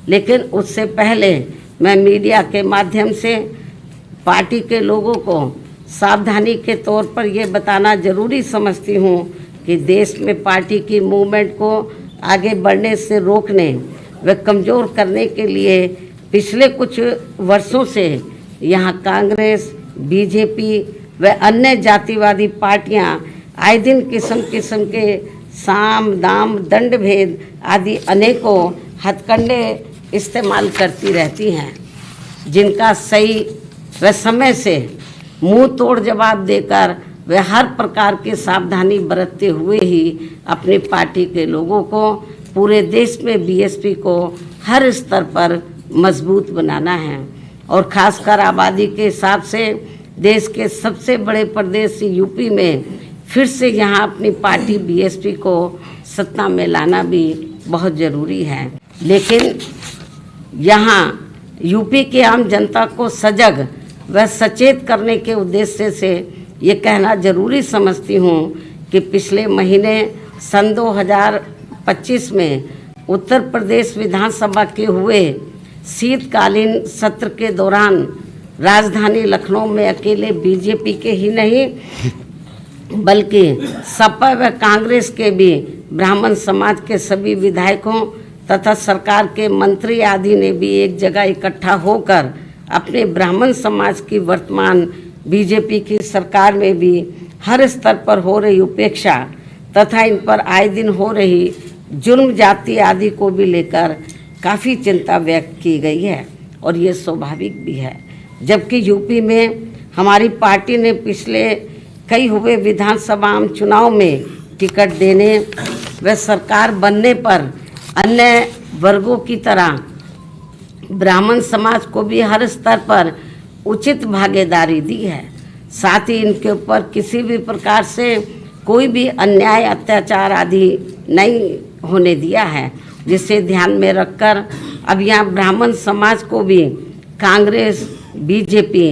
लेकिन उससे पहले मैं मीडिया के माध्यम से पार्टी के लोगों को सावधानी के तौर पर ये बताना ज़रूरी समझती हूँ कि देश में पार्टी की मूवमेंट को आगे बढ़ने से रोकने व कमज़ोर करने के लिए पिछले कुछ वर्षों से यहाँ कांग्रेस, बीजेपी व अन्य जातिवादी पार्टियां आए दिन किस्म किस्म के साम दाम दंड भेद आदि अनेकों हथकंडे इस्तेमाल करती रहती हैं, जिनका सही व समय से मुंह तोड़ जवाब देकर वे हर प्रकार की सावधानी बरतते हुए ही अपनी पार्टी के लोगों को पूरे देश में बीएसपी को हर स्तर पर मजबूत बनाना है और खासकर आबादी के हिसाब से देश के सबसे बड़े प्रदेश यूपी में फिर से यहाँ अपनी पार्टी बीएसपी को सत्ता में लाना भी बहुत ज़रूरी है। लेकिन यहाँ यूपी की आम जनता को सजग व सचेत करने के उद्देश्य से ये कहना ज़रूरी समझती हूँ कि पिछले महीने सन 2025 में उत्तर प्रदेश विधानसभा के हुए शीतकालीन सत्र के दौरान राजधानी लखनऊ में अकेले बीजेपी के ही नहीं बल्कि सपा व कांग्रेस के भी ब्राह्मण समाज के सभी विधायकों तथा सरकार के मंत्री आदि ने भी एक जगह इकट्ठा होकर अपने ब्राह्मण समाज की वर्तमान बीजेपी की सरकार में भी हर स्तर पर हो रही उपेक्षा तथा इन पर आए दिन हो रही जुर्म जाति आदि को भी लेकर काफ़ी चिंता व्यक्त की गई है और ये स्वाभाविक भी है। जबकि यूपी में हमारी पार्टी ने पिछले कई हुए विधानसभा आम चुनाव में टिकट देने व सरकार बनने पर अन्य वर्गों की तरह ब्राह्मण समाज को भी हर स्तर पर उचित भागीदारी दी है। साथ ही इनके ऊपर किसी भी प्रकार से कोई भी अन्याय अत्याचार आदि नहीं होने दिया है, जिसे ध्यान में रखकर अब यहाँ ब्राह्मण समाज को भी कांग्रेस, बीजेपी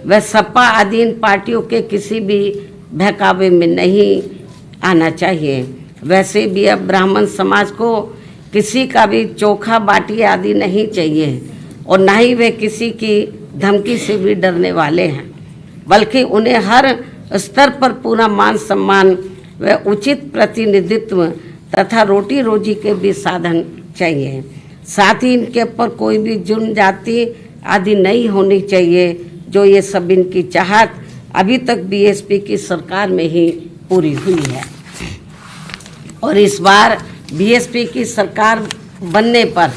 व सपा आदि इन पार्टियों के किसी भी बहकावे में नहीं आना चाहिए। वैसे भी अब ब्राह्मण समाज को किसी का भी चोखा बाटी आदि नहीं चाहिए और न ही वे किसी की धमकी से भी डरने वाले हैं, बल्कि उन्हें हर स्तर पर पूरा मान सम्मान व उचित प्रतिनिधित्व तथा रोटी रोजी के भी साधन चाहिए। साथ ही इनके ऊपर कोई भी जुर्म जाति आदि नहीं होनी चाहिए, जो ये सब इनकी चाहत अभी तक बीएसपी की सरकार में ही पूरी हुई है। और इस बार बीएसपी की सरकार बनने पर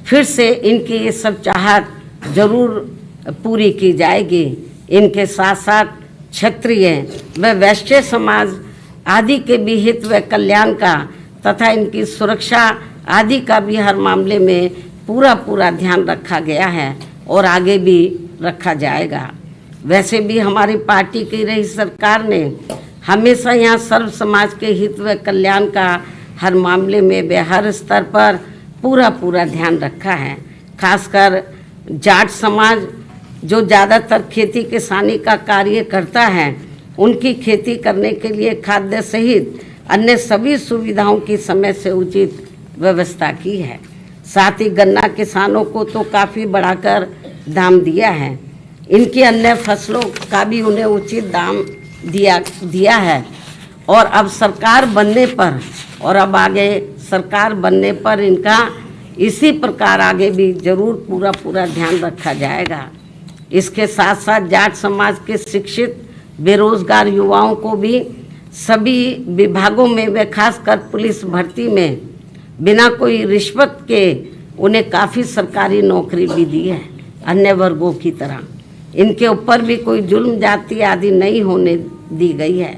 फिर से इनकी ये सब चाहत जरूर पूरी की जाएगी। इनके साथ साथ क्षत्रिय व वैश्य समाज आदि के भी हित व कल्याण का तथा इनकी सुरक्षा आदि का भी हर मामले में पूरा ध्यान रखा गया है और आगे भी रखा जाएगा। वैसे भी हमारी पार्टी की रही सरकार ने हमेशा यहाँ सर्व समाज के हित व कल्याण का हर मामले में वे हर स्तर पर पूरा ध्यान रखा है। खासकर जाट समाज जो ज़्यादातर खेती किसानी का कार्य करता है, उनकी खेती करने के लिए खाद्य सहित अन्य सभी सुविधाओं की समय से उचित व्यवस्था की है। साथ ही गन्ना किसानों को तो काफ़ी बढ़ाकर दाम दिया है। इनकी अन्य फसलों का भी उन्हें उचित दाम दिया है और अब सरकार बनने पर और अब आगे सरकार बनने पर इनका इसी प्रकार आगे भी जरूर पूरा ध्यान रखा जाएगा। इसके साथ साथ जाट समाज के शिक्षित बेरोजगार युवाओं को भी सभी विभागों में व खासकर पुलिस भर्ती में बिना कोई रिश्वत के उन्हें काफ़ी सरकारी नौकरी भी दी है। अन्य वर्गों की तरह इनके ऊपर भी कोई जुल्म जाति आदि नहीं होने दी गई है।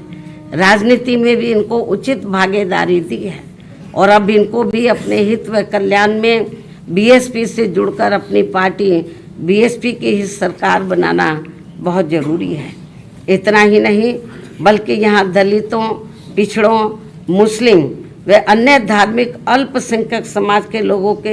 राजनीति में भी इनको उचित भागीदारी दी है और अब इनको भी अपने हित व कल्याण में बीएसपी से जुड़कर अपनी पार्टी बीएसपी की ही सरकार बनाना बहुत ज़रूरी है। इतना ही नहीं बल्कि यहाँ दलितों, पिछड़ों, मुस्लिम व अन्य धार्मिक अल्पसंख्यक समाज के लोगों के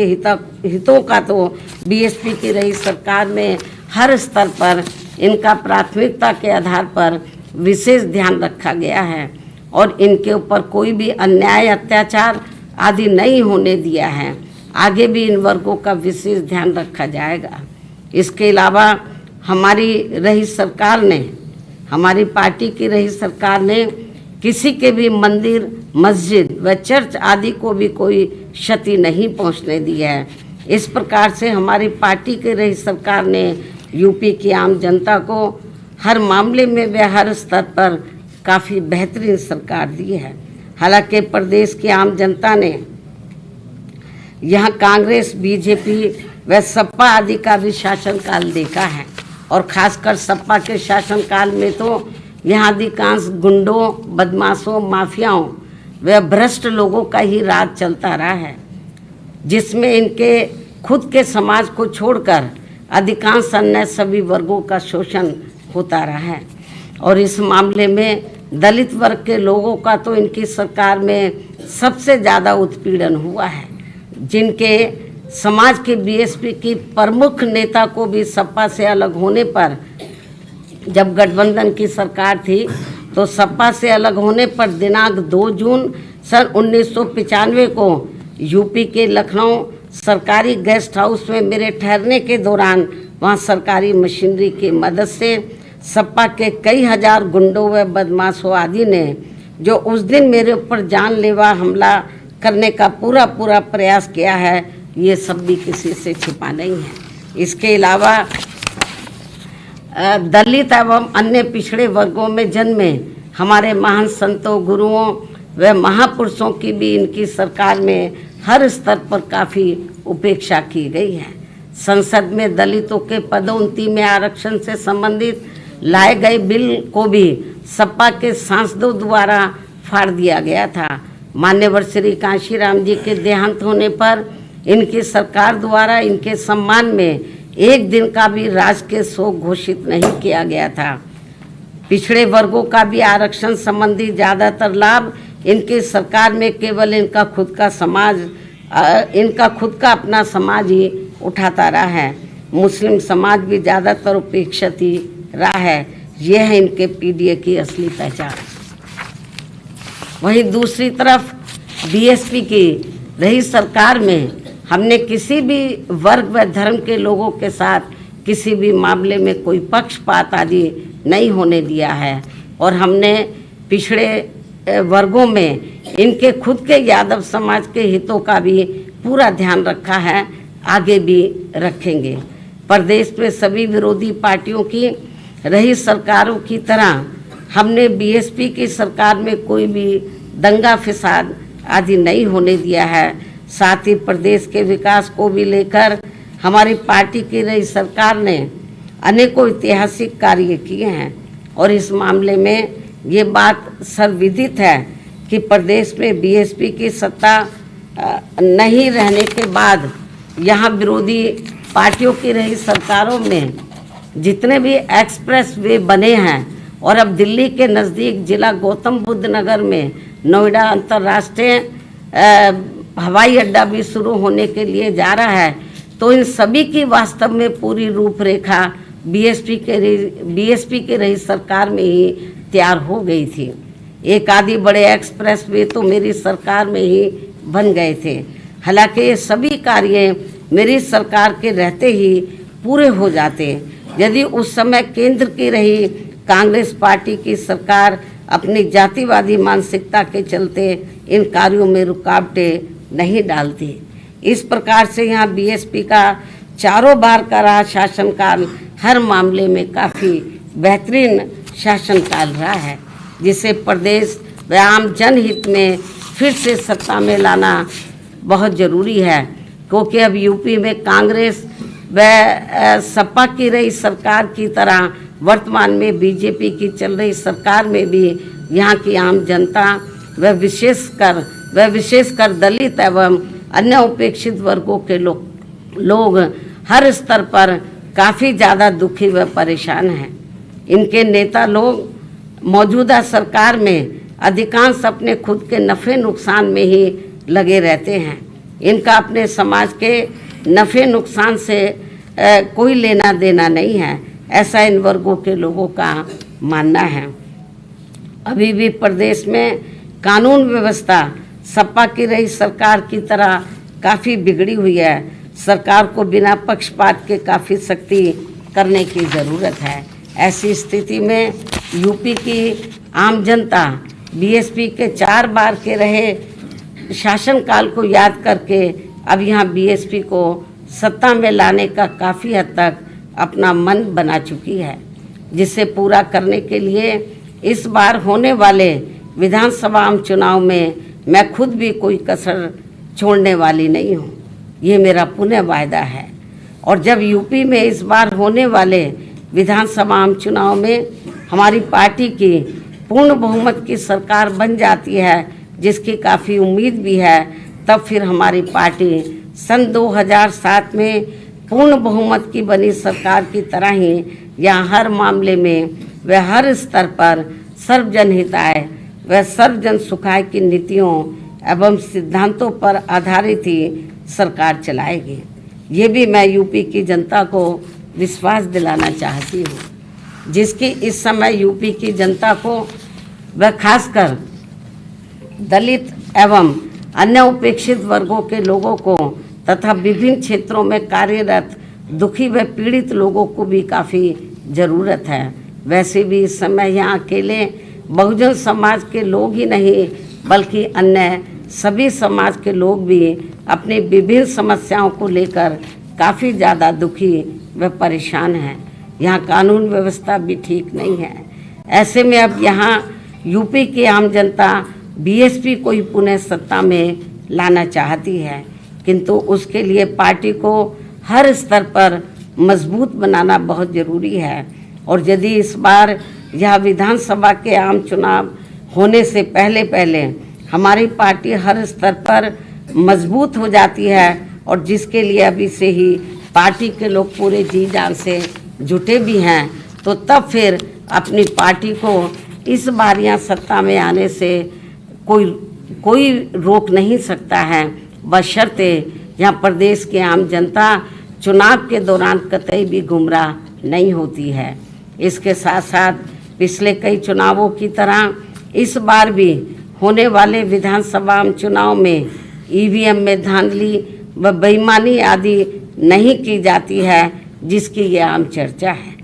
हितों का तो बीएसपी की रही सरकार में हर स्तर पर इनका प्राथमिकता के आधार पर विशेष ध्यान रखा गया है और इनके ऊपर कोई भी अन्याय अत्याचार आदि नहीं होने दिया है। आगे भी इन वर्गों का विशेष ध्यान रखा जाएगा। इसके अलावा हमारी रही सरकार ने, हमारी पार्टी की रही सरकार ने किसी के भी मंदिर, मस्जिद व चर्च आदि को भी कोई क्षति नहीं पहुंचने दी है। इस प्रकार से हमारी पार्टी की रही सरकार ने यूपी की आम जनता को हर मामले में व हर स्तर पर काफ़ी बेहतरीन सरकार दी है। हालांकि प्रदेश की आम जनता ने यहाँ कांग्रेस, बीजेपी व सपा आदि का भी शासनकाल देखा है और खासकर सपा के शासनकाल में तो यहाँ अधिकांश गुंडों, बदमाशों, माफियाओं व भ्रष्ट लोगों का ही राज चलता रहा है, जिसमें इनके खुद के समाज को छोड़कर अधिकांश अन्य सभी वर्गों का शोषण होता रहा है। और इस मामले में दलित वर्ग के लोगों का तो इनकी सरकार में सबसे ज़्यादा उत्पीड़न हुआ है, जिनके समाज के बीएसपी की प्रमुख नेता को भी सपा से अलग होने पर, जब गठबंधन की सरकार थी तो सपा से अलग होने पर दिनांक 2 जून सन 1995 को यूपी के लखनऊ सरकारी गेस्ट हाउस में मेरे ठहरने के दौरान वहां सरकारी मशीनरी की मदद से सपा के कई हजार गुंडों व बदमाशों आदि ने जो उस दिन मेरे ऊपर जानलेवा हमला करने का पूरा प्रयास किया है, ये सब भी किसी से छिपा नहीं है। इसके अलावा दलित एवं अन्य पिछड़े वर्गों में जन्मे हमारे महान संतों, गुरुओं व महापुरुषों की भी इनकी सरकार में हर स्तर पर काफ़ी उपेक्षा की गई है। संसद में दलितों के पदोन्नति में आरक्षण से संबंधित लाए गए बिल को भी सपा के सांसदों द्वारा फाड़ दिया गया था। मान्यवर श्री कांशीराम जी के देहांत होने पर इनकी सरकार द्वारा इनके सम्मान में एक दिन का भी राजकीय शोक घोषित नहीं किया गया था। पिछड़े वर्गों का भी आरक्षण संबंधी ज़्यादातर लाभ इनकी सरकार में केवल इनका खुद का अपना समाज ही उठाता रहा है। मुस्लिम समाज भी ज़्यादातर उपेक्षित ही रहा है। यह है इनके पीडीए की असली पहचान। वहीं दूसरी तरफ बीएसपी की रही सरकार में हमने किसी भी वर्ग व धर्म के लोगों के साथ किसी भी मामले में कोई पक्षपात आदि नहीं होने दिया है और हमने पिछड़े वर्गों में इनके खुद के यादव समाज के हितों का भी पूरा ध्यान रखा है, आगे भी रखेंगे। प्रदेश में सभी विरोधी पार्टियों की रही सरकारों की तरह हमने बीएसपी की सरकार में कोई भी दंगा फसाद आदि नहीं होने दिया है। साथ ही प्रदेश के विकास को भी लेकर हमारी पार्टी की रही सरकार ने अनेकों ऐतिहासिक कार्य किए हैं और इस मामले में ये बात सर्वविदित है कि प्रदेश में बीएसपी की सत्ता नहीं रहने के बाद यहाँ विरोधी पार्टियों की रही सरकारों में जितने भी एक्सप्रेस वे बने हैं और अब दिल्ली के नज़दीक जिला गौतम बुद्ध नगर में नोएडा अंतर्राष्ट्रीय हवाई अड्डा भी शुरू होने के लिए जा रहा है, तो इन सभी की वास्तव में पूरी रूपरेखा बीएसपी के रही सरकार में ही तैयार हो गई थी। एक आदि बड़े एक्सप्रेस वे तो मेरी सरकार में ही बन गए थे। हालांकि ये सभी कार्य मेरी सरकार के रहते ही पूरे हो जाते यदि उस समय केंद्र की रही कांग्रेस पार्टी की सरकार अपनी जातिवादी मानसिकता के चलते इन कार्यों में रुकावटें नहीं डालती। इस प्रकार से यहाँ बीएसपी का चारों बार का रहा शासनकाल हर मामले में काफ़ी बेहतरीन शासनकाल रहा है, जिसे प्रदेश व आम जनहित में फिर से सत्ता में लाना बहुत ज़रूरी है, क्योंकि अब यूपी में कांग्रेस व सपा की रही सरकार की तरह वर्तमान में बीजेपी की चल रही सरकार में भी यहाँ की आम जनता व विशेषकर दलित एवं अन्य उपेक्षित वर्गों के लोग हर स्तर पर काफ़ी ज़्यादा दुखी व परेशान हैं। इनके नेता लोग मौजूदा सरकार में अधिकांश अपने खुद के नफ़े नुकसान में ही लगे रहते हैं। इनका अपने समाज के नफ़े नुकसान से कोई लेना देना नहीं है, ऐसा इन वर्गों के लोगों का मानना है। अभी भी प्रदेश में कानून व्यवस्था सपा की रही सरकार की तरह काफ़ी बिगड़ी हुई है। सरकार को बिना पक्षपात के काफ़ी सख्ती करने की ज़रूरत है। ऐसी स्थिति में यूपी की आम जनता बीएसपी के 4 बार के रहे शासनकाल को याद करके अब यहाँ बीएसपी को सत्ता में लाने का काफ़ी हद तक अपना मन बना चुकी है, जिसे पूरा करने के लिए इस बार होने वाले विधानसभा आम चुनाव में मैं खुद भी कोई कसर छोड़ने वाली नहीं हूँ। ये मेरा पुनः वायदा है। और जब यूपी में इस बार होने वाले विधानसभा आम चुनाव में हमारी पार्टी की पूर्ण बहुमत की सरकार बन जाती है, जिसकी काफ़ी उम्मीद भी है, तब फिर हमारी पार्टी सन 2007 में पूर्ण बहुमत की बनी सरकार की तरह ही यहाँ हर मामले में व हर स्तर पर सर्वजन हिताय व सर्वजन सुखाय की नीतियों एवं सिद्धांतों पर आधारित ही सरकार चलाएगी। ये भी मैं यूपी की जनता को विश्वास दिलाना चाहती हूँ, जिसकी इस समय यूपी की जनता को व खासकर दलित एवं अन्य उपेक्षित वर्गों के लोगों को तथा विभिन्न क्षेत्रों में कार्यरत दुखी व पीड़ित लोगों को भी काफ़ी ज़रूरत है। वैसे भी इस समय यहाँ अकेले बहुजन समाज के लोग ही नहीं बल्कि अन्य सभी समाज के लोग भी अपनी विभिन्न समस्याओं को लेकर काफ़ी ज़्यादा दुखी व परेशान हैं। यहाँ कानून व्यवस्था भी ठीक नहीं है। ऐसे में अब यहाँ यूपी की आम जनता बीएसपी को ही पुनः सत्ता में लाना चाहती है, किंतु उसके लिए पार्टी को हर स्तर पर मजबूत बनाना बहुत ज़रूरी है। और यदि इस बार यह विधानसभा के आम चुनाव होने से पहले हमारी पार्टी हर स्तर पर मजबूत हो जाती है और जिसके लिए अभी से ही पार्टी के लोग पूरे जी जान से जुटे भी हैं, तो तब फिर अपनी पार्टी को इस बार यहाँ सत्ता में आने से कोई रोक नहीं सकता है, बशर्ते यहाँ प्रदेश की आम जनता चुनाव के दौरान कतई भी गुमराह नहीं होती है। इसके साथ साथ पिछले कई चुनावों की तरह इस बार भी होने वाले विधानसभा आम चुनाव में ईवीएम में धांधली व बेईमानी आदि नहीं की जाती है, जिसकी ये आम चर्चा है।